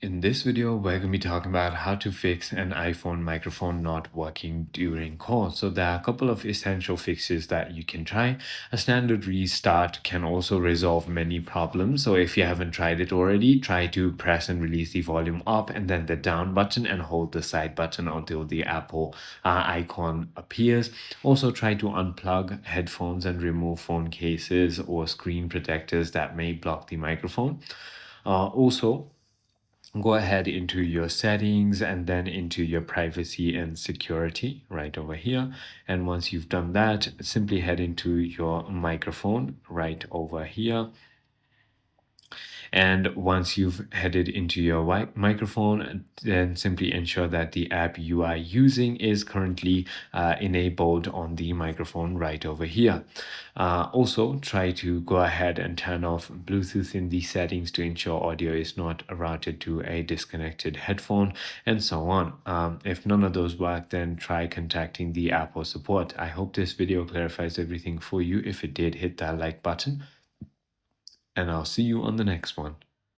In this video, we're going to be talking about how to fix an iPhone microphone not working during calls. So there are a couple of essential fixes that you can try. A standard restart can also resolve many problems. So if you haven't tried it already, try to press and release the volume up and then the down button and hold the side button until the Apple icon appears. Also try to unplug headphones and remove phone cases or screen protectors that may block the microphone. Also, go ahead into your settings and then into your privacy and security right over here. And once you've done that, simply head into your microphone right over here. And once you've headed into your microphone, then simply ensure that the app you are using is currently enabled on the microphone right over here. Also, try to go ahead and turn off Bluetooth in the settings to ensure audio is not routed to a disconnected headphone, and so on. If none of those work, then try contacting the Apple support. I hope this video clarifies everything for you. If it did, hit that like button, and I'll see you on the next one.